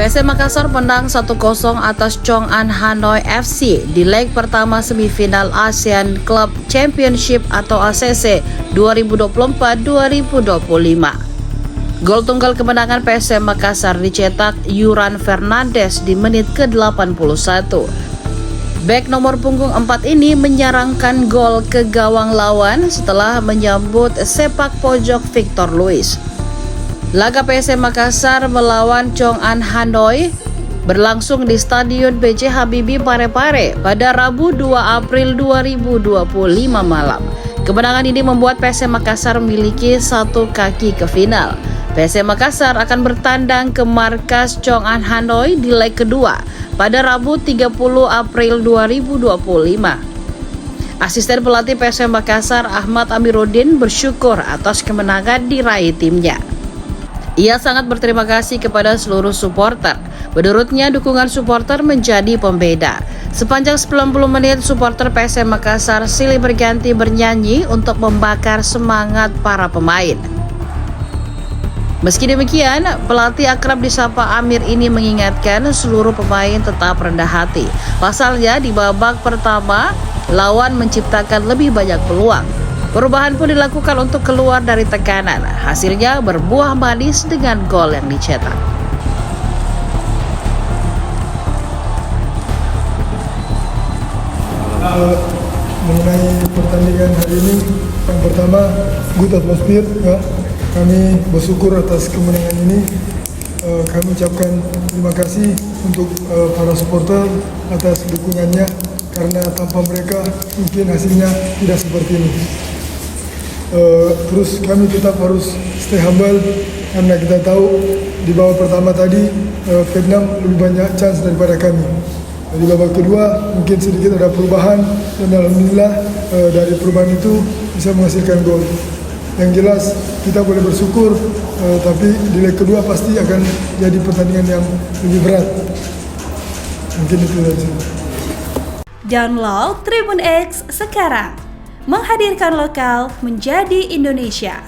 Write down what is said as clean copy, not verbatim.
PSM Makassar menang 1-0 atas Chong'an Hanoi FC di leg pertama semifinal ASEAN Club Championship atau ACC 2024-2025. Gol tunggal kemenangan PSM Makassar dicetak Yuran Fernandes di menit ke-81. Bek nomor punggung 4 ini menyarangkan gol ke gawang lawan setelah menyambut sepak pojok Victor Luis. Laga PSM Makassar melawan Chong'an Hanoi berlangsung di Stadion B.J. Habibie Parepare pada Rabu 2 April 2025 malam. Kemenangan ini membuat PSM Makassar memiliki satu kaki ke final. PSM Makassar akan bertandang ke markas Chong'an Hanoi di leg kedua pada Rabu 30 April 2025. Asisten pelatih PSM Makassar Ahmad Amiruddin bersyukur atas kemenangan diraih timnya. Ia sangat berterima kasih kepada seluruh supporter. Menurutnya, dukungan supporter menjadi pembeda. Sepanjang 90 menit, supporter PSM Makassar silih berganti bernyanyi untuk membakar semangat para pemain. Meski demikian, pelatih akrab disapa Amir ini mengingatkan seluruh pemain tetap rendah hati. Pasalnya, di babak pertama, lawan menciptakan lebih banyak peluang. Perubahan pun dilakukan untuk keluar dari tekanan. Hasilnya berbuah manis dengan gol yang dicetak. Mengenai pertandingan hari ini, yang pertama, good atmosphere. Ya. Kami bersyukur atas kemenangan ini. Kami ucapkan terima kasih untuk para supporter atas dukungannya, karena tanpa mereka mungkin hasilnya tidak seperti ini. Terus kami tetap harus stay humble, karena kita tahu di babak pertama tadi Vietnam lebih banyak chance daripada kami. Di babak kedua mungkin sedikit ada perubahan, dan alhamdulillah dari perubahan itu bisa menghasilkan gol. Yang jelas kita boleh bersyukur, tapi di leg kedua pasti akan jadi pertandingan yang lebih berat. Mungkin itu saja. Download Tribun X sekarang, menghadirkan lokal menjadi Indonesia.